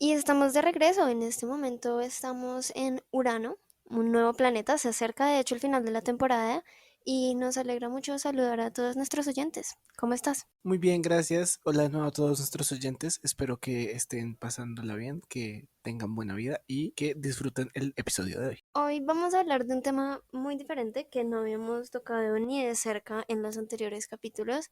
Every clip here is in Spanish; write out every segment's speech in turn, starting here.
Y estamos de regreso. En este momento estamos en Urano, un nuevo planeta. Se acerca de hecho el final de la temporada y nos alegra mucho saludar a todos nuestros oyentes. ¿Cómo estás? Muy bien, gracias. Hola de nuevo a todos nuestros oyentes. Espero que estén pasándola bien, que tengan buena vida y que disfruten el episodio de hoy. Hoy vamos a hablar de un tema muy diferente que no habíamos tocado ni de cerca en los anteriores capítulos,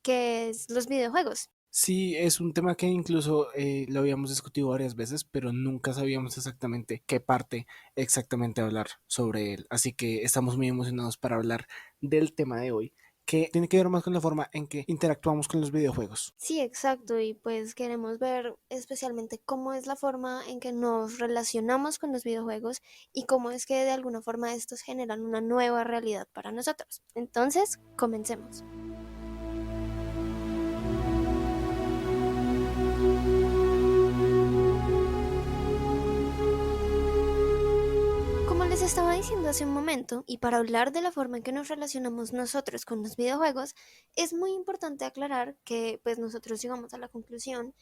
que es los videojuegos. Sí, es un tema que incluso lo habíamos discutido varias veces, pero nunca sabíamos exactamente qué parte exactamente hablar sobre él. Así que estamos muy emocionados para hablar del tema de hoy, que tiene que ver más con la forma en que interactuamos con los videojuegos. Sí, exacto, y pues queremos ver especialmente cómo es la forma en que nos relacionamos con los videojuegos y cómo es que de alguna forma estos generan una nueva realidad para nosotros. Entonces, comencemos. Como les estaba diciendo hace un momento, y para hablar de la forma en que nos relacionamos nosotros con los videojuegos, es muy importante aclarar que pues nosotros llegamos a la conclusión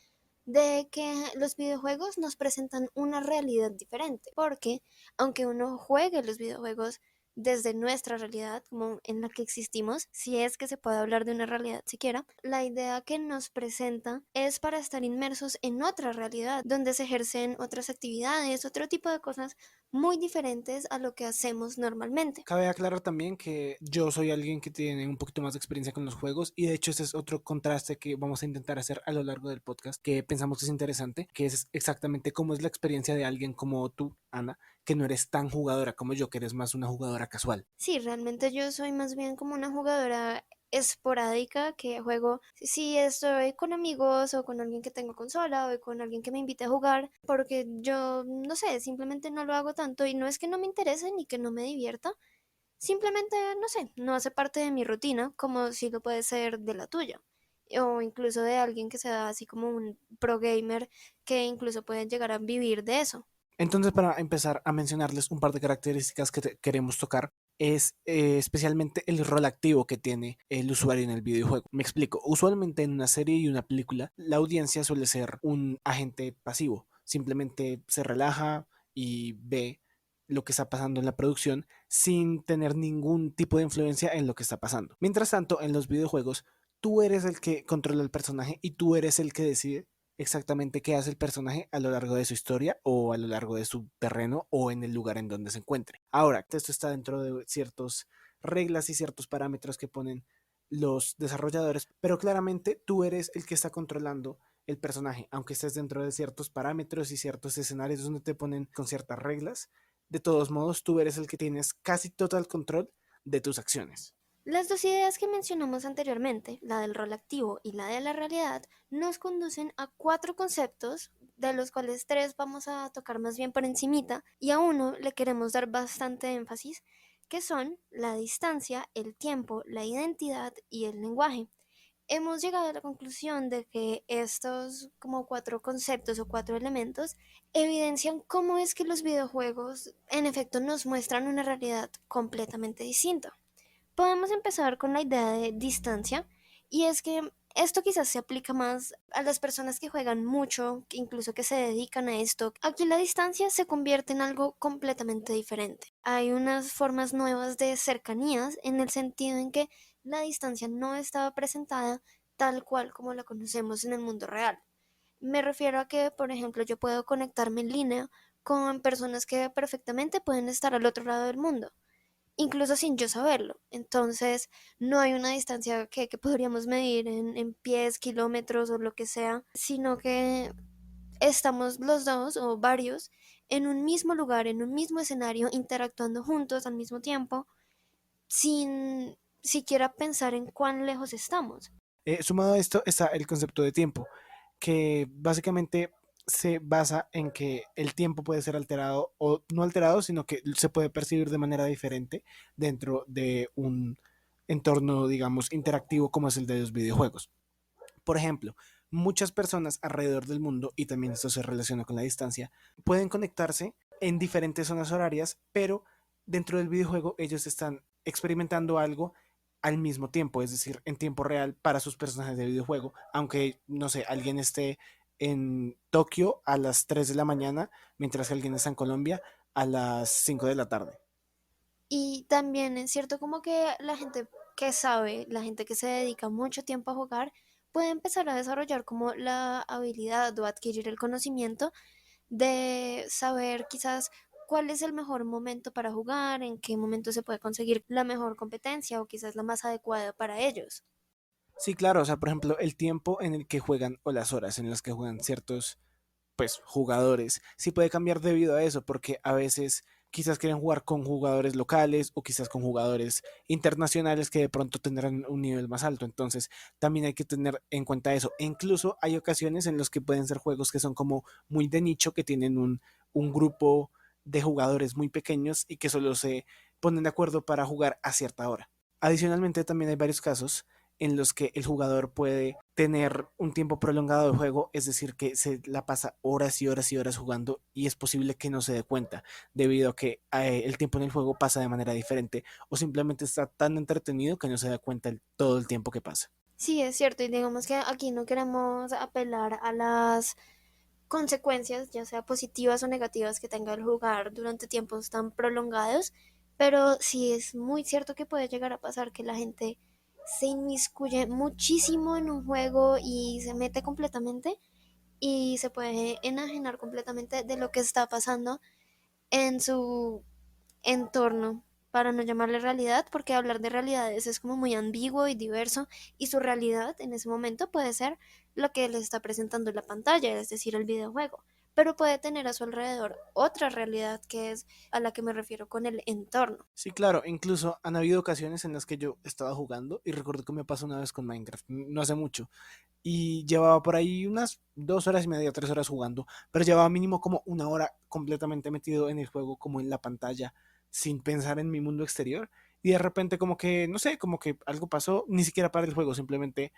de que los videojuegos nos presentan una realidad diferente, porque aunque uno juegue los videojuegos desde nuestra realidad, como en la que existimos, si es que se puede hablar de una realidad siquiera, la idea que nos presenta es para estar inmersos en otra realidad, donde se ejercen otras actividades, otro tipo de cosas muy diferentes a lo que hacemos normalmente. Cabe aclarar también que yo soy alguien que tiene un poquito más de experiencia con los juegos y de hecho ese es otro contraste que vamos a intentar hacer a lo largo del podcast que pensamos que es interesante, que es exactamente cómo es la experiencia de alguien como tú, Ana, que no eres tan jugadora como yo, que eres más una jugadora casual. Sí, realmente yo soy más bien como una jugadora esporádica que juego si estoy con amigos o con alguien que tengo consola o con alguien que me invite a jugar, porque yo no sé, simplemente no lo hago tanto y no es que no me interese ni que no me divierta, simplemente no sé, no hace parte de mi rutina como si lo puede ser de la tuya. O incluso de alguien que sea así como un pro gamer que incluso pueden llegar a vivir de eso. Entonces, para empezar a mencionarles un par de características que queremos tocar, es especialmente el rol activo que tiene el usuario en el videojuego. Me explico, usualmente en una serie y una película, la audiencia suele ser un agente pasivo, simplemente se relaja y ve lo que está pasando en la producción sin tener ningún tipo de influencia en lo que está pasando. Mientras tanto, en los videojuegos, tú eres el que controla el personaje y tú eres el que decide exactamente qué hace el personaje a lo largo de su historia o a lo largo de su terreno o en el lugar en donde se encuentre. Ahora, esto está dentro de ciertas reglas y ciertos parámetros que ponen los desarrolladores, pero claramente tú eres el que está controlando el personaje, aunque estés dentro de ciertos parámetros y ciertos escenarios donde te ponen con ciertas reglas. De todos modos, tú eres el que tienes casi total control de tus acciones. Las dos ideas que mencionamos anteriormente, la del rol activo y la de la realidad, nos conducen a cuatro conceptos, de los cuales tres vamos a tocar más bien por encimita, y a uno le queremos dar bastante énfasis, que son la distancia, el tiempo, la identidad y el lenguaje. Hemos llegado a la conclusión de que estos como cuatro conceptos o cuatro elementos evidencian cómo es que los videojuegos en efecto nos muestran una realidad completamente distinta. Podemos empezar con la idea de distancia, y es que esto quizás se aplica más a las personas que juegan mucho, que incluso que se dedican a esto. Aquí la distancia se convierte en algo completamente diferente. Hay unas formas nuevas de cercanías en el sentido en que la distancia no estaba presentada tal cual como la conocemos en el mundo real. Me refiero a que, por ejemplo, yo puedo conectarme en línea con personas que perfectamente pueden estar al otro lado del mundo, incluso sin yo saberlo. Entonces, no hay una distancia que podríamos medir en pies, kilómetros o lo que sea, sino que estamos los dos o varios en un mismo lugar, en un mismo escenario, interactuando juntos al mismo tiempo, sin siquiera pensar en cuán lejos estamos. Sumado a esto está el concepto de tiempo, que básicamente se basa en que el tiempo puede ser alterado o no alterado, sino que se puede percibir de manera diferente dentro de un entorno, digamos, interactivo como es el de los videojuegos. Por ejemplo, muchas personas alrededor del mundo, y también esto se relaciona con la distancia, pueden conectarse en diferentes zonas horarias, pero dentro del videojuego ellos están experimentando algo al mismo tiempo, es decir, en tiempo real para sus personajes de videojuego, aunque, no sé, alguien esté en Tokio a las 3 de la mañana, mientras que alguien está en Colombia a las 5 de la tarde. Y también es cierto como que la gente que sabe, la gente que se dedica mucho tiempo a jugar, puede empezar a desarrollar como la habilidad o adquirir el conocimiento de saber quizás cuál es el mejor momento para jugar, en qué momento se puede conseguir la mejor competencia o quizás la más adecuada para ellos. Sí, claro, o sea, por ejemplo, el tiempo en el que juegan o las horas en las que juegan ciertos pues jugadores, sí puede cambiar debido a eso, porque a veces quizás quieren jugar con jugadores locales o quizás con jugadores internacionales que de pronto tendrán un nivel más alto. Entonces, también hay que tener en cuenta eso. E incluso hay ocasiones en los que pueden ser juegos que son como muy de nicho, que tienen un grupo de jugadores muy pequeños y que solo se ponen de acuerdo para jugar a cierta hora. Adicionalmente, también hay varios casos en los que el jugador puede tener un tiempo prolongado de juego, es decir, que se la pasa horas y horas y horas jugando y es posible que no se dé cuenta debido a que el tiempo en el juego pasa de manera diferente o simplemente está tan entretenido que no se da cuenta todo el tiempo que pasa. Sí, es cierto, y digamos que aquí no queremos apelar a las consecuencias, ya sea positivas o negativas, que tenga el jugar durante tiempos tan prolongados, pero sí es muy cierto que puede llegar a pasar que la gente se inmiscuye muchísimo en un juego y se mete completamente y se puede enajenar completamente de lo que está pasando en su entorno, para no llamarle realidad, porque hablar de realidades es como muy ambiguo y diverso, y su realidad en ese momento puede ser lo que les está presentando en la pantalla, es decir, el videojuego, pero puede tener a su alrededor otra realidad que es a la que me refiero con el entorno. Sí, claro, incluso han habido ocasiones en las que yo estaba jugando y recuerdo que me pasó una vez con Minecraft, no hace mucho, y llevaba por ahí unas 2 horas y media, 3 horas jugando, pero llevaba mínimo como una hora completamente metido en el juego, como en la pantalla, sin pensar en mi mundo exterior. Y de repente como que, no sé, como que algo pasó, ni siquiera para el juego, simplemente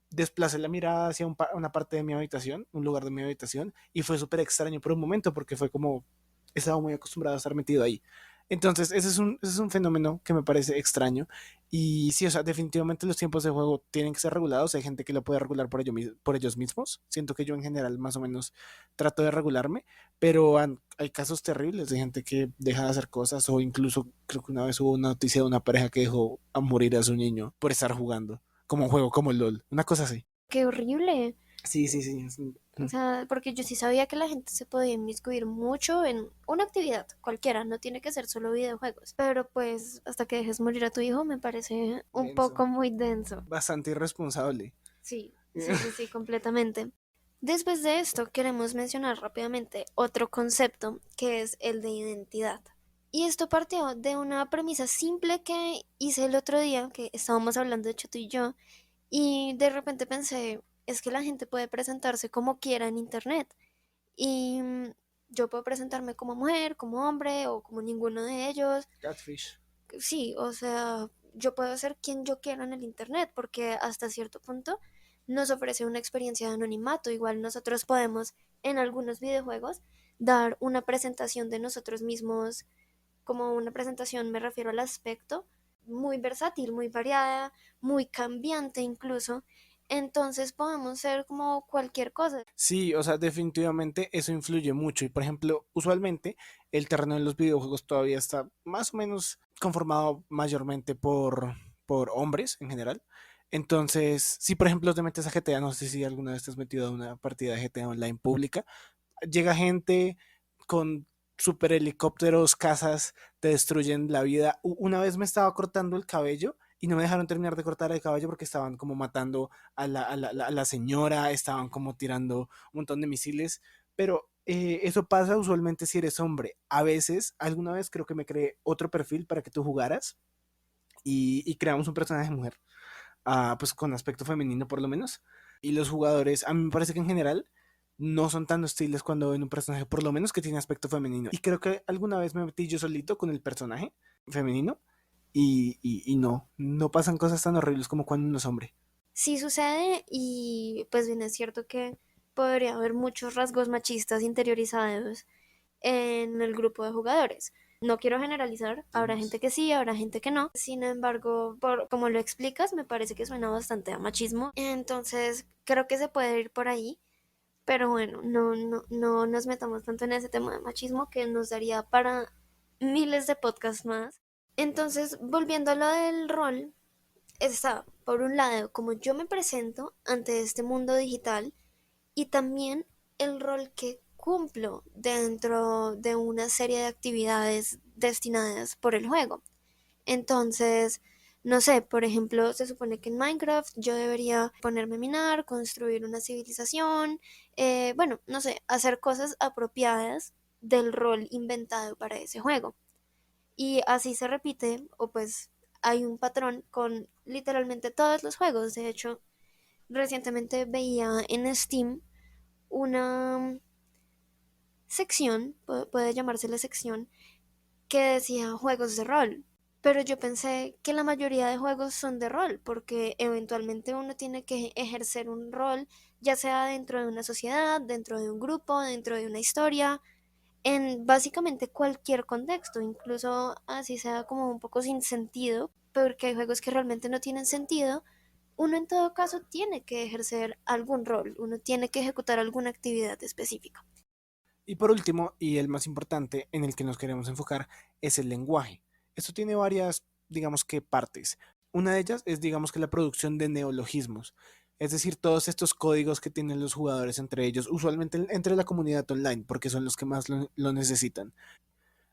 desplacé la mirada hacia una parte de mi habitación, un lugar de mi habitación, y fue súper extraño por un momento porque fue como, estaba muy acostumbrado a estar metido ahí. Entonces, ese es un fenómeno que me parece extraño. Y sí, o sea, definitivamente los tiempos de juego tienen que ser regulados. Hay gente que lo puede regular por ellos mismos. Siento que yo en general más o menos trato de regularme, pero hay casos terribles de gente que deja de hacer cosas o incluso creo que una vez hubo una noticia de una pareja que dejó a morir a su niño por estar jugando como un juego como el LOL, una cosa así. ¡Qué horrible! Sí, sí, sí. O sea, porque yo sí sabía que la gente se podía inmiscuir mucho en una actividad cualquiera, no tiene que ser solo videojuegos. Pero pues hasta que dejes morir a tu hijo me parece un Denso. poco muy denso. Bastante irresponsable. Sí, sí, sí, sí, completamente. Después de esto, queremos mencionar rápidamente otro concepto que es el de identidad. Y esto partió de una premisa simple que hice el otro día, que estábamos hablando de hecho tú y yo, y de repente pensé, es que la gente puede presentarse como quiera en internet. Y yo puedo presentarme como mujer, como hombre o como ninguno de ellos. Catfish. Sí, o sea, yo puedo ser quien yo quiera en el internet porque hasta cierto punto nos ofrece una experiencia de anonimato. Igual nosotros podemos en algunos videojuegos dar una presentación de nosotros mismos, como una presentación me refiero al aspecto, muy versátil, muy variada, muy cambiante incluso. Entonces podemos ser como cualquier cosa. Sí, o sea, definitivamente eso influye mucho. Y por ejemplo, usualmente el terreno de los videojuegos todavía está más o menos conformado mayormente por hombres en general. Entonces, si por ejemplo te metes a GTA, no sé si alguna vez te has metido a una partida de GTA online pública, llega gente con super helicópteros, casas, te destruyen la vida. Una vez me estaba cortando el cabello y no me dejaron terminar de cortar el cabello porque estaban como matando a la señora, estaban como tirando un montón de misiles, pero eso pasa usualmente si eres hombre. A veces, alguna vez creo que me creé otro perfil para que tú jugaras y creamos un personaje mujer, pues con aspecto femenino por lo menos. Y los jugadores, a mí me parece que en general no son tan hostiles cuando ven un personaje, por lo menos que tiene aspecto femenino. Y creo que alguna vez me metí yo solito con el personaje femenino y no pasan cosas tan horribles como cuando uno es hombre. Sí sucede y pues bien es cierto que podría haber muchos rasgos machistas interiorizados en el grupo de jugadores. No quiero generalizar, habrá gente que sí, habrá gente que no. Sin embargo, por como lo explicas, me parece que suena bastante a machismo. Entonces, creo que se puede ir por ahí. Pero bueno, no nos metamos tanto en ese tema de machismo que nos daría para miles de podcasts más. Entonces, volviendo a lo del rol, está, por un lado, como yo me presento ante este mundo digital y también el rol que cumplo dentro de una serie de actividades destinadas por el juego. Entonces, no sé, por ejemplo, se supone que en Minecraft yo debería ponerme a minar, construir una civilización, bueno, no sé, hacer cosas apropiadas del rol inventado para ese juego. Y así se repite, o pues hay un patrón con literalmente todos los juegos. De hecho, recientemente veía en Steam una sección, puede llamársele sección, que decía juegos de rol. Pero yo pensé que la mayoría de juegos son de rol, porque eventualmente uno tiene que ejercer un rol, ya sea dentro de una sociedad, dentro de un grupo, dentro de una historia, en básicamente cualquier contexto, incluso así sea como un poco sin sentido, porque hay juegos que realmente no tienen sentido. Uno en todo caso tiene que ejercer algún rol, uno tiene que ejecutar alguna actividad específica. Y por último, y el más importante en el que nos queremos enfocar, es el lenguaje. Esto tiene varias, digamos que, partes. Una de ellas es, digamos que, la producción de neologismos. Es decir, todos estos códigos que tienen los jugadores entre ellos, usualmente entre la comunidad online, porque son los que más lo necesitan.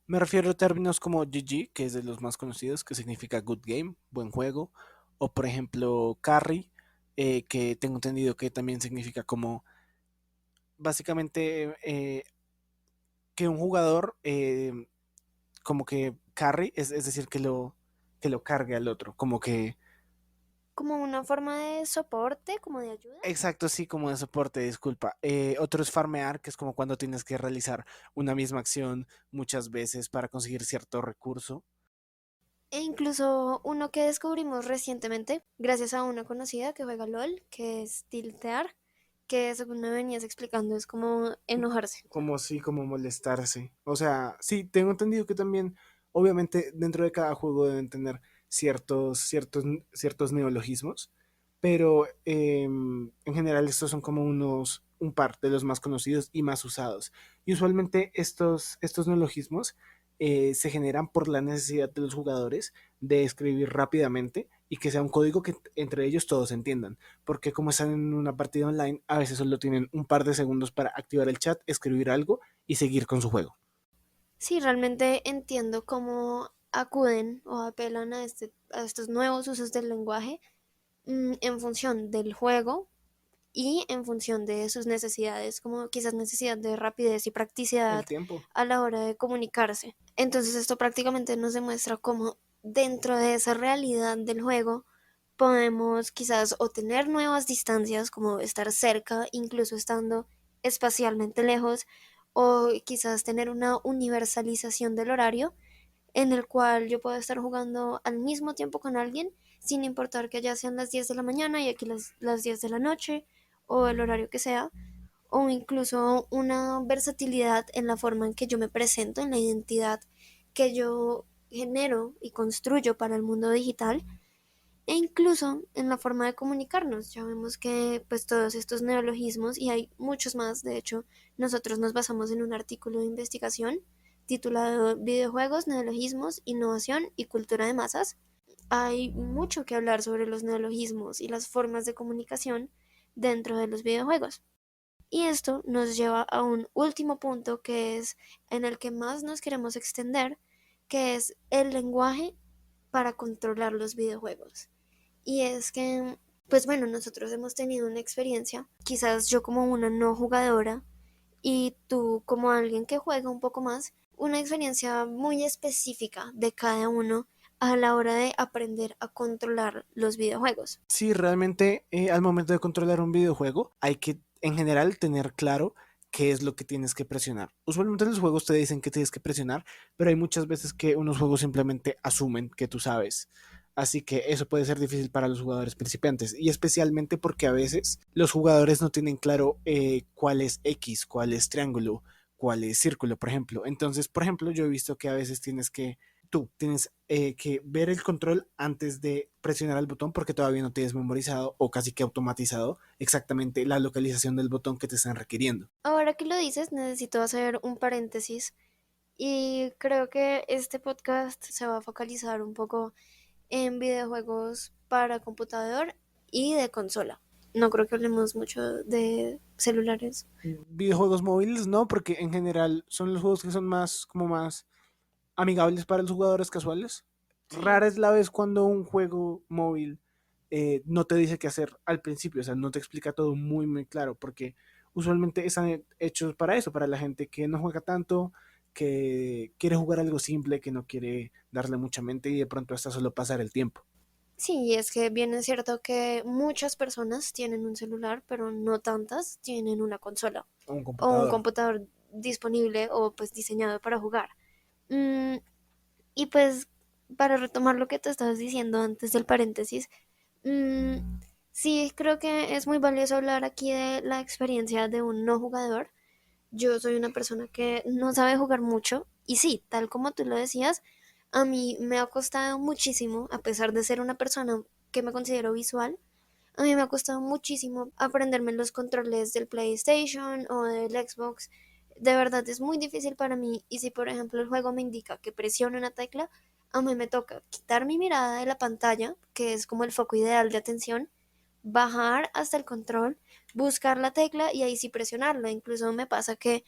Me refiero a términos como GG, que es de los más conocidos, que significa good game, buen juego, o por ejemplo carry, que tengo entendido que también significa como básicamente que un jugador como que carry, es decir, que lo cargue al otro, como que, Como una forma de soporte, como de ayuda. exacto, sí, como de soporte, disculpa. Otro es farmear, que es como cuando tienes que realizar una misma acción muchas veces para conseguir cierto recurso. E incluso uno que descubrimos recientemente, gracias a una conocida que juega LOL, que es tiltear, que según me venías explicando es como enojarse. Como sí, como molestarse. O sea, sí, tengo entendido que también, obviamente, dentro de cada juego deben tener ciertos neologismos, pero en general estos son como un par de los más conocidos y más usados. Y usualmente estos neologismos se generan por la necesidad de los jugadores de escribir rápidamente y que sea un código que entre ellos todos entiendan, porque como están en una partida online, a veces solo tienen un par de segundos para activar el chat, escribir algo y seguir con su juego. Sí, realmente entiendo cómo acuden o apelan a estos nuevos usos del lenguaje en función del juego y en función de sus necesidades, como quizás necesidad de rapidez y El practicidad tiempo. a la hora de comunicarse. Entonces esto prácticamente nos demuestra cómo dentro de esa realidad del juego podemos quizás o tener nuevas distancias, como estar cerca, incluso estando espacialmente lejos, o quizás tener una universalización del horario en el cual yo puedo estar jugando al mismo tiempo con alguien, sin importar que allá sean las 10 de la mañana y aquí las 10 de la noche, o el horario que sea, o incluso una versatilidad en la forma en que yo me presento, en la identidad que yo genero y construyo para el mundo digital, e incluso en la forma de comunicarnos. Ya vemos que pues todos estos neologismos, y hay muchos más, de hecho, nosotros nos basamos en un artículo de investigación titulado Videojuegos, Neologismos, Innovación y Cultura de Masas. Hay mucho que hablar sobre los neologismos y las formas de comunicación dentro de los videojuegos. Y esto nos lleva a un último punto que es en el que más nos queremos extender, que es el lenguaje para controlar los videojuegos. Y es que, pues bueno, nosotros hemos tenido una experiencia, quizás yo como una no jugadora y tú como alguien que juega un poco más, una experiencia muy específica de cada uno a la hora de aprender a controlar los videojuegos. Sí, realmente al momento de controlar un videojuego hay que en general tener claro qué es lo que tienes que presionar. Usualmente los juegos te dicen que tienes que presionar, pero hay muchas veces que unos juegos simplemente asumen que tú sabes. Así que eso puede ser difícil para los jugadores principiantes y especialmente porque a veces los jugadores no tienen claro cuál es X, cuál es triángulo, cuál es círculo, por ejemplo. Entonces, por ejemplo, yo he visto que a veces tienes que tú tienes que ver el control antes de presionar el botón porque todavía no tienes memorizado o casi que automatizado exactamente la localización del botón que te están requiriendo. Ahora que lo dices, necesito hacer un paréntesis y creo que este podcast se va a focalizar un poco en videojuegos para computador y de consola. No creo que hablemos mucho de celulares. Videojuegos móviles no, porque en general son los juegos que son más como más amigables para los jugadores casuales. Sí. Rara es la vez cuando un juego móvil no te dice qué hacer al principio, o sea, no te explica todo muy, muy claro, porque usualmente están hechos para eso, para la gente que no juega tanto, que quiere jugar algo simple, que no quiere darle mucha mente y de pronto hasta solo pasar el tiempo. Sí, es que bien es cierto que muchas personas tienen un celular, pero no tantas tienen una consola O un o un computador. computador disponible o pues diseñado para jugar. Mm, y pues para retomar lo que te estabas diciendo antes del paréntesis, mm, sí creo que es muy valioso hablar aquí de la experiencia de un no jugador. Yo soy una persona que no sabe jugar mucho y sí, tal como tú lo decías, a mí me ha costado muchísimo, a pesar de ser una persona que me considero visual, a mí me ha costado muchísimo aprenderme los controles del PlayStation o del Xbox. De verdad es muy difícil para mí y si por ejemplo el juego me indica que presione una tecla, a mí me toca quitar mi mirada de la pantalla, que es como el foco ideal de atención, bajar hasta el control, buscar la tecla y ahí sí presionarla. Incluso me pasa que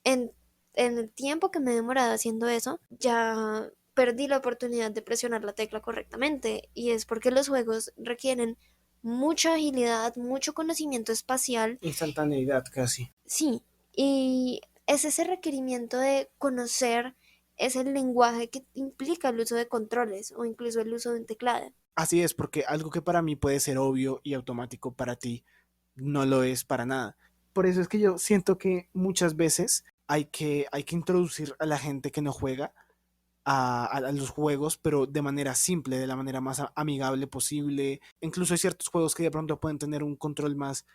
en, en el tiempo que me he demorado haciendo eso, ya perdí la oportunidad de presionar la tecla correctamente. Y es porque los juegos requieren mucha agilidad, mucho conocimiento espacial. Instantaneidad casi. Sí, y es ese requerimiento de conocer, es el lenguaje que implica el uso de controles o incluso el uso de un teclado. Así es, porque algo que para mí puede ser obvio y automático para ti no lo es para nada. Por eso es que yo siento que muchas veces hay que introducir a la gente que no juega a los juegos, pero de manera simple, de la manera más amigable posible. Incluso hay ciertos juegos que de pronto pueden tener un control más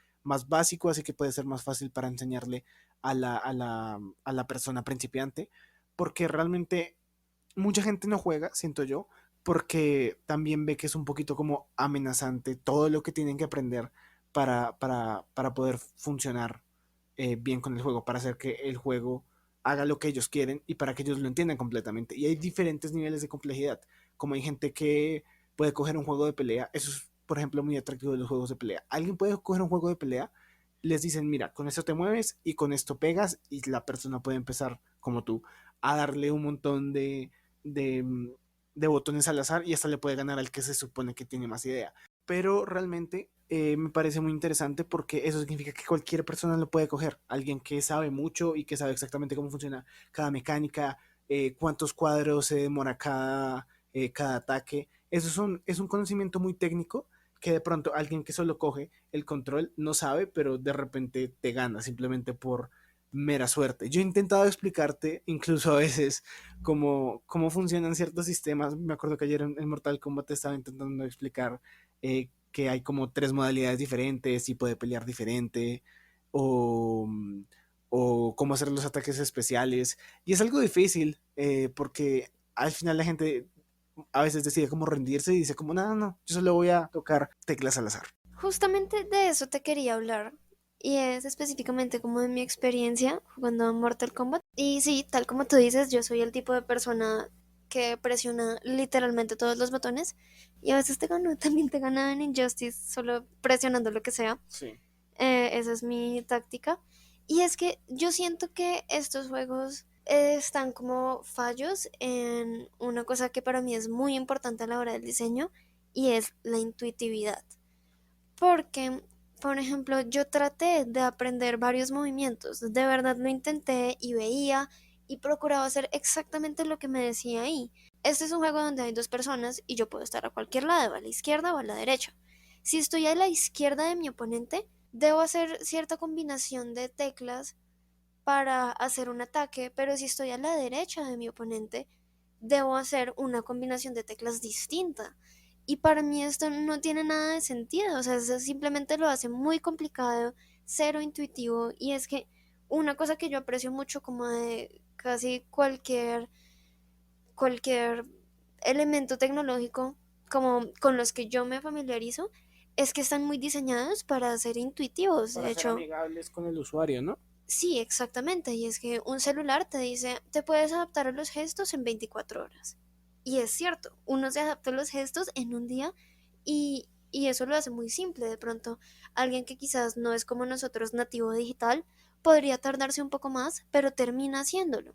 básico, así que puede ser más fácil para enseñarle a la persona principiante, porque realmente mucha gente no juega, siento yo, porque también ve que es un poquito como amenazante todo lo que tienen que aprender para poder funcionar bien con el juego, para hacer que el juego haga lo que ellos quieren y para que ellos lo entiendan completamente. Y hay diferentes niveles de complejidad, como hay gente que puede coger un juego de pelea, eso es, por ejemplo, muy atractivo de los juegos de pelea. Alguien puede coger un juego de pelea, les dicen, mira, con esto te mueves y con esto pegas y la persona puede empezar, como tú, a darle un montón de, de botones al azar y hasta le puede ganar al que se supone que tiene más idea. Pero realmente me parece muy interesante porque eso significa que cualquier persona lo puede coger. Alguien que sabe mucho y que sabe exactamente cómo funciona cada mecánica, cuántos cuadros se demora cada ataque. Es un conocimiento muy técnico que de pronto alguien que solo coge el control no sabe, pero de repente te gana simplemente por mera suerte. Yo he intentado explicarte, incluso a veces, cómo funcionan ciertos sistemas. Me acuerdo que ayer en Mortal Kombat te estaba intentando explicar que hay como tres modalidades diferentes, tipo de pelear diferente, o, o cómo hacer los ataques especiales. Y es algo difícil, porque al final la gente a veces decide cómo rendirse y dice como, no, no, no, yo solo voy a tocar teclas al azar. Justamente de eso te quería hablar. Y es específicamente como de mi experiencia jugando a Mortal Kombat. Y sí, tal como tú dices, yo soy el tipo de persona que presiona literalmente todos los botones. Y a veces te gano, también te gana en Injustice, solo presionando lo que sea. Sí. Esa es mi táctica. Y es que yo siento que estos juegos están como fallos en una cosa que para mí es muy importante a la hora del diseño y es la intuitividad. Porque, por ejemplo, yo traté de aprender varios movimientos, de verdad lo intenté y veía y procuraba hacer exactamente lo que me decía ahí. Este es un juego donde hay dos personas y yo puedo estar a cualquier lado, a la izquierda o a la derecha. Si estoy a la izquierda de mi oponente, debo hacer cierta combinación de teclas para hacer un ataque, pero si estoy a la derecha de mi oponente, debo hacer una combinación de teclas distinta. Y para mí esto no tiene nada de sentido, o sea, eso simplemente lo hace muy complicado, cero intuitivo, y es que una cosa que yo aprecio mucho como de casi cualquier elemento tecnológico como con los que yo me familiarizo es que están muy diseñados para ser intuitivos. De Para ser hecho, amigables con el usuario, ¿no? sí, exactamente. Y es que un celular te dice, te puedes adaptar a los gestos en 24 horas. Y es cierto, uno se adapta a los gestos en un día y eso lo hace muy simple. De pronto, alguien que quizás no es como nosotros nativo digital podría tardarse un poco más, pero termina haciéndolo.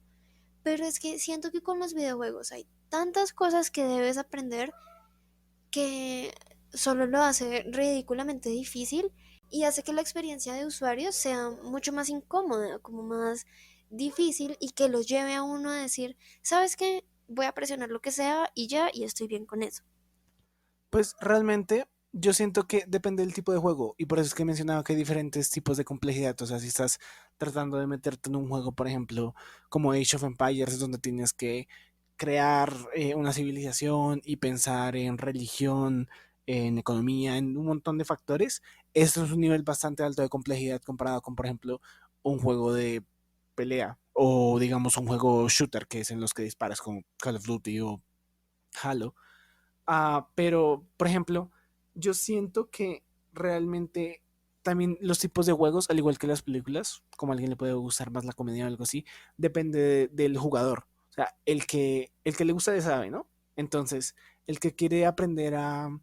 Pero es que siento que con los videojuegos hay tantas cosas que debes aprender que solo lo hace ridículamente difícil y hace que la experiencia de usuario sea mucho más incómoda, como más difícil y que los lleve a uno a decir, ¿sabes qué? Voy a presionar lo que sea y ya, y estoy bien con eso. Pues realmente yo siento que depende del tipo de juego y por eso es que he mencionado que hay diferentes tipos de complejidad. O sea, si estás tratando de meterte en un juego, por ejemplo, como Age of Empires, donde tienes que crear una civilización y pensar en religión, en economía, en un montón de factores, esto es un nivel bastante alto de complejidad comparado con, por ejemplo, un juego de pelea o digamos un juego shooter que es en los que disparas como Call of Duty o Halo. Pero, por ejemplo, yo siento que realmente también los tipos de juegos, al igual que las películas, como a alguien le puede gustar más la comedia o algo así, depende del jugador. O sea, el que le gusta ya sabe, ¿no? Entonces, el que quiere aprender a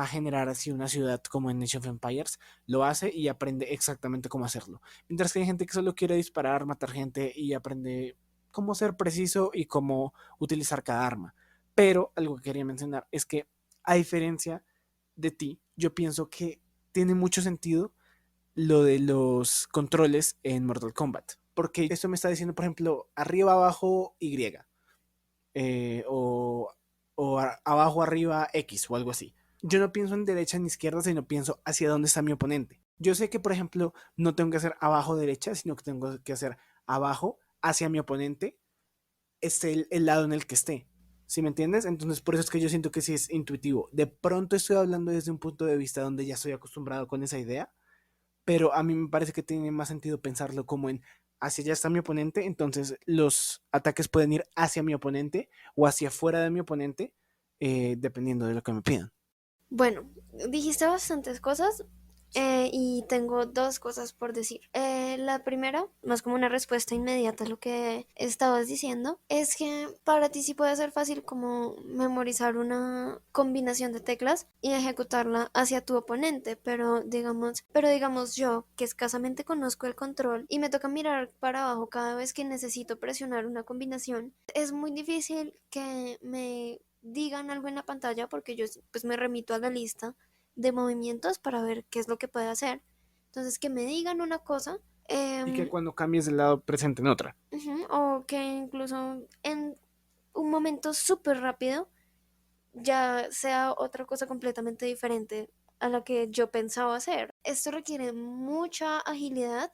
generar así una ciudad como en Age of Empires, lo hace y aprende exactamente cómo hacerlo. Mientras que hay gente que solo quiere disparar, matar gente y aprende cómo ser preciso y cómo utilizar cada arma. Pero algo que quería mencionar es que, a diferencia de ti, yo pienso que tiene mucho sentido lo de los controles en Mortal Kombat. Porque esto me está diciendo, por ejemplo, arriba, abajo, Y. O, abajo, arriba, X o algo así. Yo no pienso en derecha ni izquierda, sino pienso hacia dónde está mi oponente. Yo sé que, por ejemplo, no tengo que hacer abajo, derecha, sino que tengo que hacer abajo, hacia mi oponente, esté el lado en el que esté. ¿Sí me entiendes? Entonces, por eso es que yo siento que sí es intuitivo. De pronto estoy hablando desde un punto de vista donde ya estoy acostumbrado con esa idea, pero a mí me parece que tiene más sentido pensarlo como en hacia allá está mi oponente, entonces los ataques pueden ir hacia mi oponente o hacia fuera de mi oponente, dependiendo de lo que me pidan. Bueno, dijiste bastantes cosas y tengo dos cosas por decir. La primera, más como una respuesta inmediata a lo que estabas diciendo, es que para ti sí puede ser fácil como memorizar una combinación de teclas y ejecutarla hacia tu oponente, pero digamos yo, que escasamente conozco el control y me toca mirar para abajo cada vez que necesito presionar una combinación, es muy difícil que me digan algo en la pantalla porque yo pues me remito a la lista de movimientos para ver qué es lo que puede hacer. Entonces, que me digan una cosa, Y que eh, cuando cambies del lado presente en otra. o que incluso en un momento súper rápido ya sea otra cosa completamente diferente a la que yo pensaba hacer. Esto requiere mucha agilidad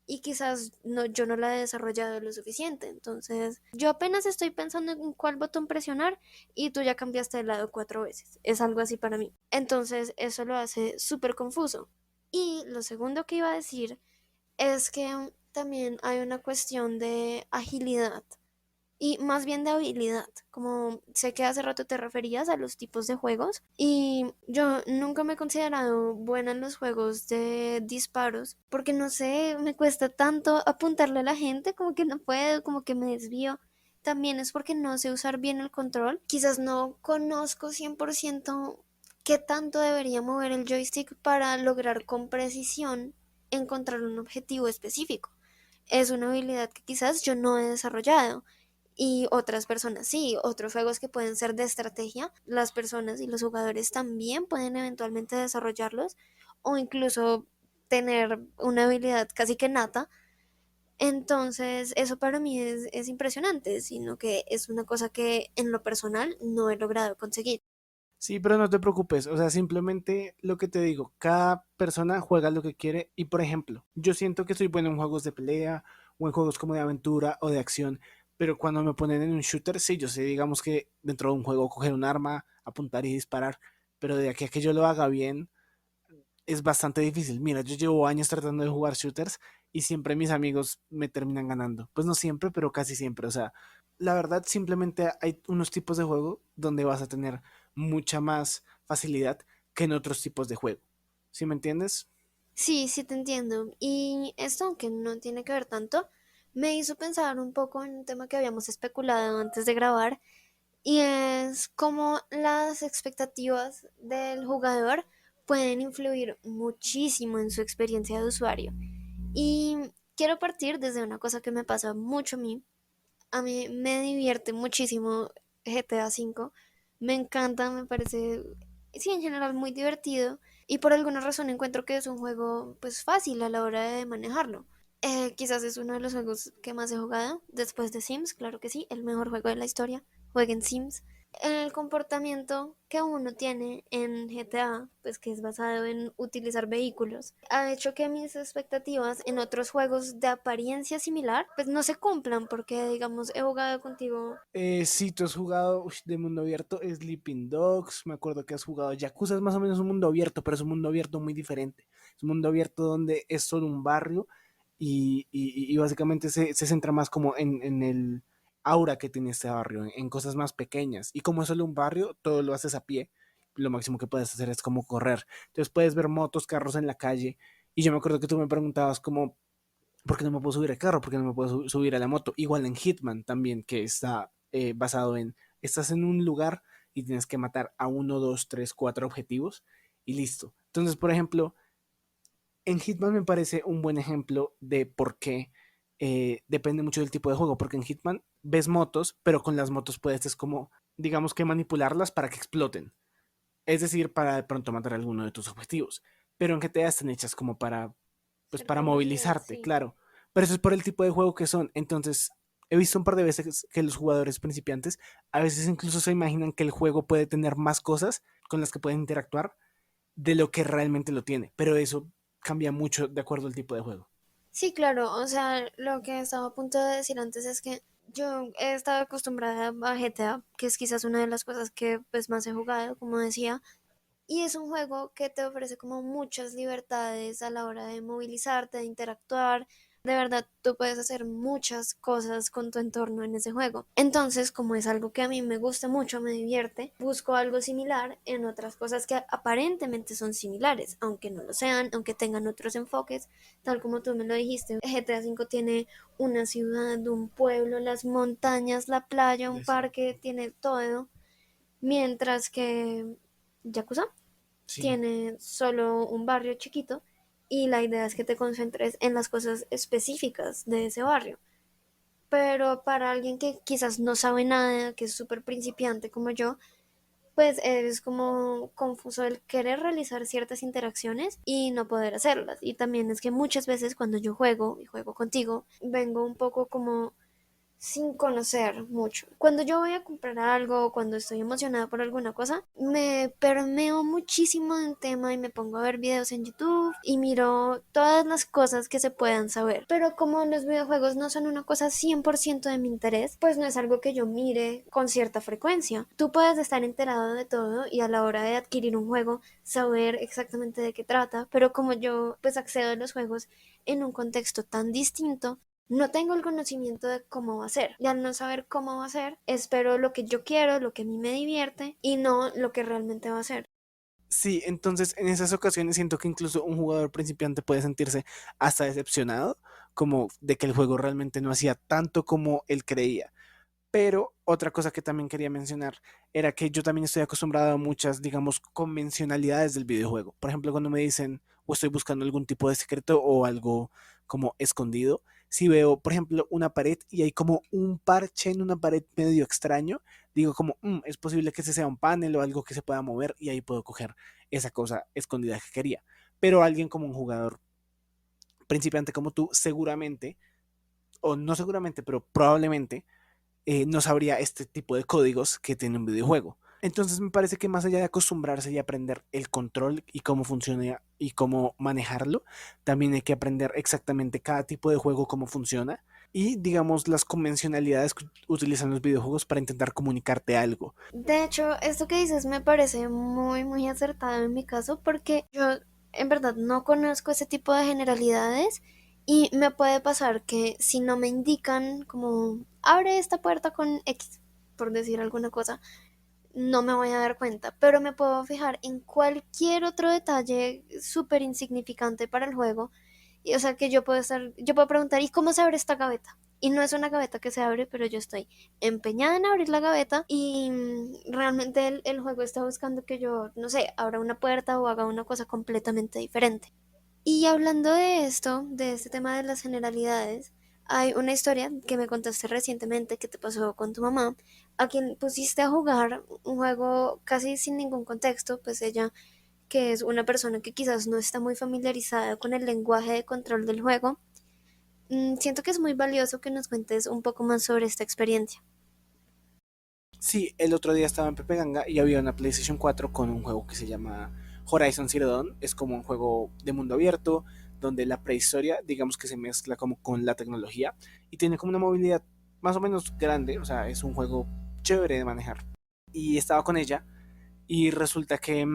y quizás no, yo no la he desarrollado lo suficiente. Entonces, yo apenas estoy pensando en cuál botón presionar y tú ya cambiaste de lado 4 veces. Es algo así para mí. Entonces, eso lo hace súper confuso. Y lo segundo que iba a decir es que también hay una cuestión de agilidad y más bien de habilidad, como sé que hace rato te referías a los tipos de juegos y yo nunca me he considerado buena en los juegos de disparos porque no sé, me cuesta tanto apuntarle a la gente, como que no puedo, como que me desvío. También es porque no sé usar bien el control, quizás no conozco 100% qué tanto debería mover el joystick para lograr con precisión encontrar un objetivo específico. Es una habilidad que quizás yo no he desarrollado y otras personas sí, otros juegos que pueden ser de estrategia, las personas y los jugadores también pueden eventualmente desarrollarlos o incluso tener una habilidad casi que nata. Entonces, eso para mí es impresionante, sino que es una cosa que en lo personal no he logrado conseguir. Sí, pero no te preocupes, o sea, simplemente lo que te digo, cada persona juega lo que quiere y por ejemplo, yo siento que soy bueno en juegos de pelea o en juegos como de aventura o de acción, pero cuando me ponen en un shooter, sí, yo sé, digamos que dentro de un juego coger un arma, apuntar y disparar, pero de aquí a que yo lo haga bien es bastante difícil. Mira, yo llevo años tratando de jugar shooters y siempre mis amigos me terminan ganando. Pues no siempre, pero casi siempre, o sea, la verdad simplemente hay unos tipos de juego donde vas a tener mucha más facilidad que en otros tipos de juego. ¿Sí me entiendes? Sí, sí te entiendo. Y esto, aunque no tiene que ver tanto, me hizo pensar un poco en un tema que habíamos especulado antes de grabar, y es cómo las expectativas del jugador pueden influir muchísimo en su experiencia de usuario. Y quiero partir desde una cosa que me pasa mucho a mí. A mí me divierte muchísimo GTA V. Me encanta, me parece, sí, en general muy divertido. Y por alguna razón encuentro que es un juego pues fácil a la hora de manejarlo. Quizás es uno de los juegos que más he jugado después de Sims, claro que sí, el mejor juego de la historia. Jueguen Sims. El comportamiento que uno tiene en GTA, pues que es basado en utilizar vehículos, ha hecho que mis expectativas en otros juegos de apariencia similar, pues no se cumplan, porque digamos, he jugado contigo. Si tú has jugado de mundo abierto, Sleeping Dogs, me acuerdo que has jugado Yakuza, es más o menos un mundo abierto, pero es un mundo abierto muy diferente. Es un mundo abierto donde es solo un barrio y básicamente se centra más como en el aura que tiene este barrio, en cosas más pequeñas. Y como es solo un barrio, todo lo haces a pie. Lo máximo que puedes hacer es como correr. Entonces puedes ver motos, carros en la calle. Y yo me acuerdo que tú me preguntabas como, ¿por qué no me puedo subir al carro? ¿Por qué no me puedo subir a la moto? Igual en Hitman también, que está basado en, estás en un lugar y tienes que matar a uno, dos, tres, cuatro objetivos y listo. Entonces, por ejemplo, en Hitman me parece un buen ejemplo de por qué depende mucho del tipo de juego, porque en Hitman ves motos, pero con las motos puedes, es como, digamos que manipularlas para que exploten. Es decir, para de pronto matar a alguno de tus objetivos. Pero en GTA están hechas como para pues Ser para conocidas, movilizarte, sí. claro. Pero eso es por el tipo de juego que son. Entonces, he visto un par de veces que los jugadores principiantes a veces incluso se imaginan que el juego puede tener más cosas con las que pueden interactuar de lo que realmente lo tiene. Pero eso cambia mucho de acuerdo al tipo de juego. Sí, claro, o sea, lo que estaba a punto de decir antes es que yo he estado acostumbrada a GTA, que es quizás una de las cosas que pues más he jugado, como decía, y es un juego que te ofrece como muchas libertades a la hora de movilizarte, de interactuar. De verdad, tú puedes hacer muchas cosas con tu entorno en ese juego. Entonces, como es algo que a mí me gusta mucho, me divierte, busco algo similar en otras cosas que aparentemente son similares, aunque no lo sean, aunque tengan otros enfoques, tal como tú me lo dijiste. GTA V tiene una ciudad, un pueblo, las montañas, la playa, un Desierto. parque, tiene todo. Mientras que Yakuza Sí. tiene solo un barrio chiquito y la idea es que te concentres en las cosas específicas de ese barrio. Pero para alguien que quizás no sabe nada, que es súper principiante como yo, pues es como confuso el querer realizar ciertas interacciones y no poder hacerlas. Y también es que muchas veces cuando yo juego y juego contigo, vengo un poco como sin conocer mucho. Cuando yo voy a comprar algo, cuando estoy emocionada por alguna cosa, me permeo muchísimo en tema y me pongo a ver videos en YouTube y miro todas las cosas que se puedan saber. Pero como los videojuegos no son una cosa 100% de mi interés, pues no es algo que yo mire con cierta frecuencia. Tú puedes estar enterado de todo y a la hora de adquirir un juego saber exactamente de qué trata, pero como yo pues accedo a los juegos en un contexto tan distinto, no tengo el conocimiento de cómo va a ser. Y al no saber cómo va a ser, espero lo que yo quiero, lo que a mí me divierte y no lo que realmente va a ser. Sí, entonces en esas ocasiones siento que incluso un jugador principiante puede sentirse hasta decepcionado, como de que el juego realmente no hacía tanto como él creía. Pero otra cosa que también quería mencionar era que yo también estoy acostumbrado a muchas, digamos, convencionalidades del videojuego. Por ejemplo, cuando me dicen o estoy buscando algún tipo de secreto o algo como escondido, si veo, por ejemplo, una pared y hay como un parche en una pared medio extraño, digo como, es posible que ese sea un panel o algo que se pueda mover y ahí puedo coger esa cosa escondida que quería. Pero alguien como un jugador principiante como tú, seguramente, o no seguramente, pero probablemente no sabría este tipo de códigos que tiene un videojuego. Entonces me parece que más allá de acostumbrarse y aprender el control y cómo funciona y cómo manejarlo, también hay que aprender exactamente cada tipo de juego cómo funciona y digamos las convencionalidades que utilizan los videojuegos para intentar comunicarte algo. De hecho, esto que dices me parece muy, muy acertado en mi caso porque yo en verdad no conozco ese tipo de generalidades y me puede pasar que si no me indican como abre esta puerta con X, por decir alguna cosa, no me voy a dar cuenta, pero me puedo fijar en cualquier otro detalle súper insignificante para el juego. Y, o sea, que yo puedo preguntar, ¿y cómo se abre esta gaveta? Y no es una gaveta que se abre, pero yo estoy empeñada en abrir la gaveta y realmente el juego está buscando que yo, no sé, abra una puerta o haga una cosa completamente diferente. Y hablando de esto, de este tema de las generalidades, hay una historia que me contaste recientemente que te pasó con tu mamá, a quien pusiste a jugar un juego casi sin ningún contexto, pues ella, que es una persona que quizás no está muy familiarizada con el lenguaje de control del juego, siento que es muy valioso que nos cuentes un poco más sobre esta experiencia. Sí, el otro día estaba en Pepe Ganga y había una PlayStation 4 con un juego que se llama Horizon Zero Dawn. Es como un juego de mundo abierto, donde la prehistoria, digamos que se mezcla como con la tecnología y tiene como una movilidad más o menos grande, o sea, es un juego chévere de manejar. Y estaba con ella y resulta que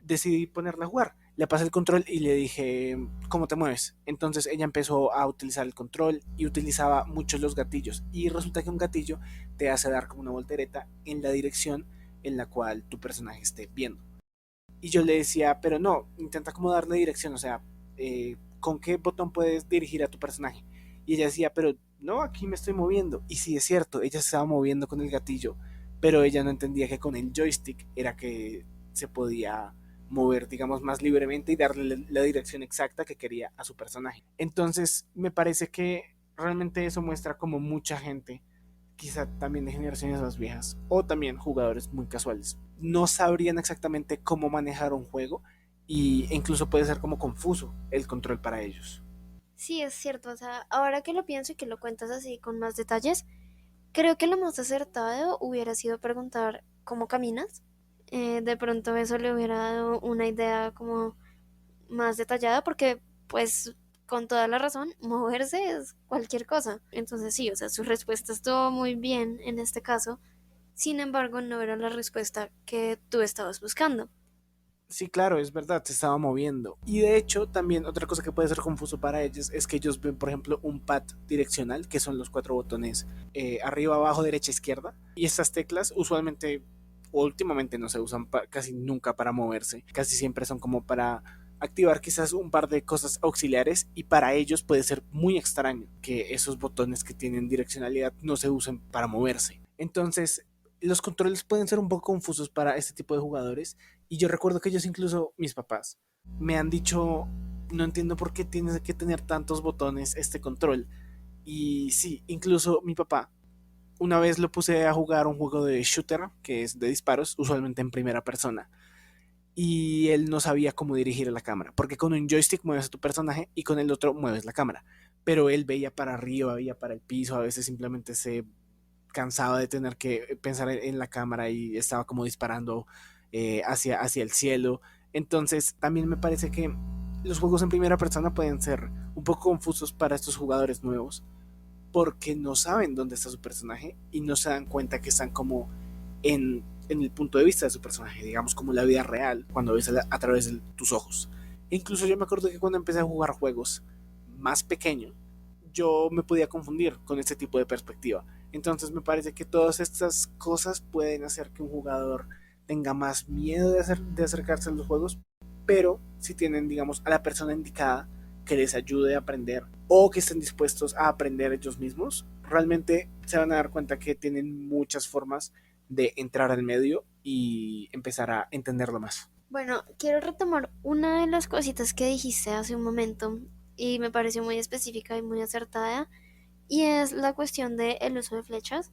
decidí ponerla a jugar. Le pasé el control y le dije, ¿cómo te mueves? Entonces ella empezó a utilizar el control y utilizaba muchos los gatillos. Y resulta que un gatillo te hace dar como una voltereta en la dirección en la cual tu personaje esté viendo. Y yo le decía, pero no, intenta como darle dirección, o sea, ¿con qué botón puedes dirigir a tu personaje? Y ella decía, pero no, aquí me estoy moviendo. Y sí, es cierto, ella se estaba moviendo con el gatillo, pero ella no entendía que con el joystick era que se podía mover, digamos, más libremente y darle la dirección exacta que quería a su personaje. Entonces, me parece que realmente eso muestra como mucha gente, quizá también de generaciones más viejas, o también jugadores muy casuales, no sabrían exactamente cómo manejar un juego y incluso puede ser como confuso el control para ellos. Sí, es cierto, o sea, ahora que lo pienso y que lo cuentas así con más detalles, creo que lo más acertado hubiera sido preguntar cómo caminas. De pronto eso le hubiera dado una idea como más detallada porque pues con toda la razón, moverse es cualquier cosa. Entonces sí, o sea, su respuesta estuvo muy bien en este caso. Sin embargo, no era la respuesta que tú estabas buscando. Sí, claro, es verdad, se estaba moviendo. Y de hecho, también otra cosa que puede ser confuso para ellos es que ellos ven, por ejemplo, un pad direccional, que son los cuatro botones arriba, abajo, derecha, izquierda. Y estas teclas usualmente, o últimamente no se usan casi nunca para moverse. Casi siempre son como para activar quizás un par de cosas auxiliares y para ellos puede ser muy extraño que esos botones que tienen direccionalidad no se usen para moverse. Entonces, los controles pueden ser un poco confusos para este tipo de jugadores y yo recuerdo que ellos, incluso mis papás, me han dicho, no entiendo por qué tienes que tener tantos botones este control. Y sí, incluso mi papá, una vez lo puse a jugar un juego de shooter, que es de disparos, usualmente en primera persona. Y él no sabía cómo dirigir la cámara, porque con un joystick mueves a tu personaje y con el otro mueves la cámara. Pero él veía para arriba, veía para el piso, a veces simplemente se cansaba de tener que pensar en la cámara y estaba como disparando hacia el cielo. Entonces también me parece que los juegos en primera persona pueden ser un poco confusos para estos jugadores nuevos porque no saben dónde está su personaje y no se dan cuenta que están como en el punto de vista de su personaje, digamos como la vida real, cuando ves a través de tus ojos. E incluso yo me acuerdo que cuando empecé a jugar juegos más pequeño, yo me podía confundir con este tipo de perspectiva. Entonces me parece que todas estas cosas pueden hacer que un jugador tenga más miedo de acercarse a los juegos, pero si tienen, digamos, a la persona indicada que les ayude a aprender o que estén dispuestos a aprender ellos mismos, realmente se van a dar cuenta que tienen muchas formas de entrar al medio y empezar a entenderlo más. Bueno, quiero retomar una de las cositas que dijiste hace un momento y me pareció muy específica y muy acertada y es la cuestión del uso de flechas.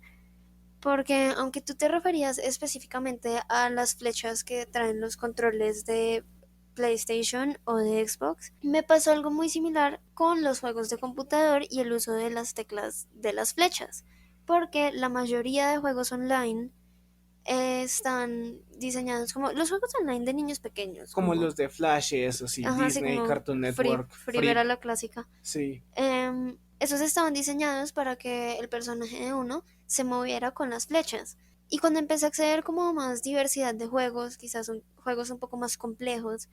Porque aunque tú te referías específicamente a las flechas que traen los controles de PlayStation o de Xbox, me pasó algo muy similar con los juegos de computador y el uso de las teclas de las flechas. Porque la mayoría de juegos online están diseñados como los juegos online de niños pequeños, Como como, los de Flash, eso sí, ajá, así Disney, como Cartoon Network, Free era Free, la clásica. sí. Esos estaban diseñados para que el personaje de uno se moviera con las flechas. Y cuando empecé a acceder como a más diversidad de juegos, quizás juegos un poco más complejos,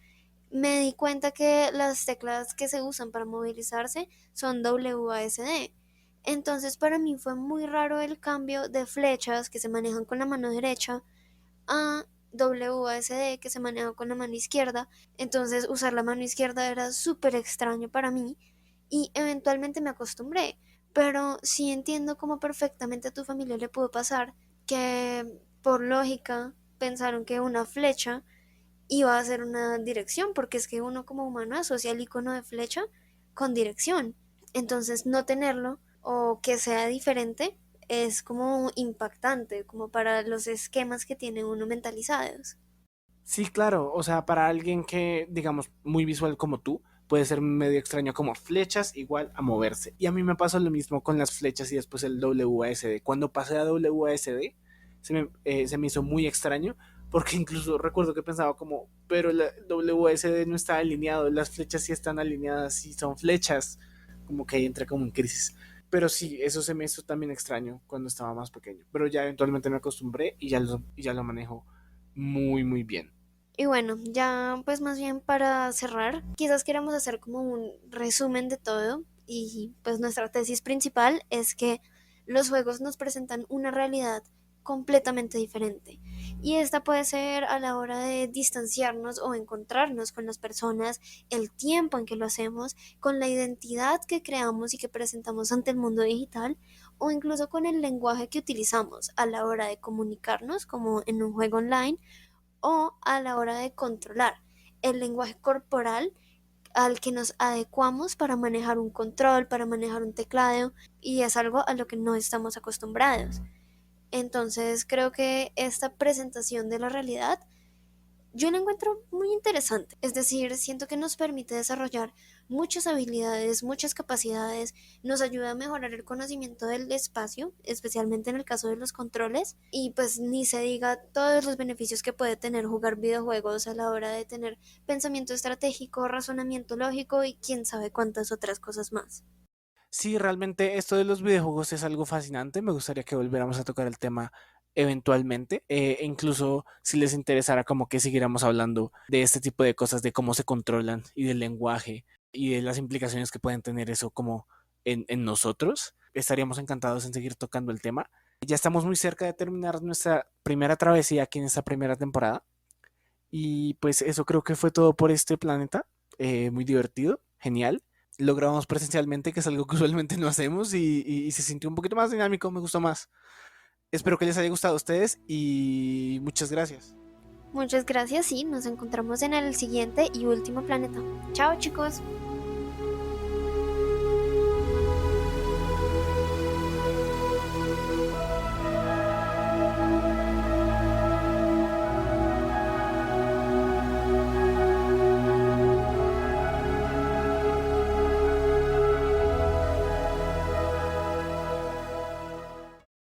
me di cuenta que las teclas que se usan para movilizarse son WASD. Entonces para mí fue muy raro el cambio de flechas que se manejan con la mano derecha a WASD que se maneja con la mano izquierda. Entonces usar la mano izquierda era súper extraño para mí y eventualmente me acostumbré. Pero sí entiendo cómo perfectamente a tu familia le pudo pasar que por lógica pensaron que una flecha iba a ser una dirección, porque es que uno como humano asocia el icono de flecha con dirección. Entonces no tenerlo o que sea diferente es como impactante, como para los esquemas que tiene uno mentalizados. Sí, claro, o sea, para alguien que, digamos, muy visual como tú, puede ser medio extraño como flechas igual a moverse. Y a mí me pasó lo mismo con las flechas y después el WASD. Cuando pasé a WASD, se me hizo muy extraño, porque incluso recuerdo que pensaba como, pero el WASD no está alineado, las flechas sí están alineadas y son flechas, como que ahí entra como en crisis. Pero sí, eso se me hizo también extraño cuando estaba más pequeño. Pero ya eventualmente me acostumbré y ya lo manejo muy, muy bien. Y bueno, ya pues más bien para cerrar, quizás queramos hacer como un resumen de todo y pues nuestra tesis principal es que los juegos nos presentan una realidad completamente diferente y esta puede ser a la hora de distanciarnos o encontrarnos con las personas, el tiempo en que lo hacemos, con la identidad que creamos y que presentamos ante el mundo digital o incluso con el lenguaje que utilizamos a la hora de comunicarnos como en un juego online o a la hora de controlar el lenguaje corporal al que nos adecuamos para manejar un control, para manejar un teclado, y es algo a lo que no estamos acostumbrados. Entonces creo que esta presentación de la realidad yo la encuentro muy interesante. Es decir, siento que nos permite desarrollar muchas habilidades, muchas capacidades, nos ayuda a mejorar el conocimiento del espacio, especialmente en el caso de los controles, y pues ni se diga todos los beneficios que puede tener jugar videojuegos a la hora de tener pensamiento estratégico, razonamiento lógico y quién sabe cuántas otras cosas más. Sí, realmente esto de los videojuegos es algo fascinante. Me gustaría que volviéramos a tocar el tema eventualmente. E incluso si les interesara como que siguiéramos hablando de este tipo de cosas, de cómo se controlan y del lenguaje y de las implicaciones que pueden tener eso como en nosotros. Estaríamos encantados en seguir tocando el tema. Ya estamos muy cerca de terminar nuestra primera travesía aquí en esta primera temporada. Y pues eso creo que fue todo por este planeta. Muy divertido, genial. Lo grabamos presencialmente, que es algo que usualmente no hacemos, y se sintió un poquito más dinámico, me gustó más. Espero que les haya gustado a ustedes y muchas gracias. Muchas gracias y nos encontramos en el siguiente y último planeta. Chao chicos.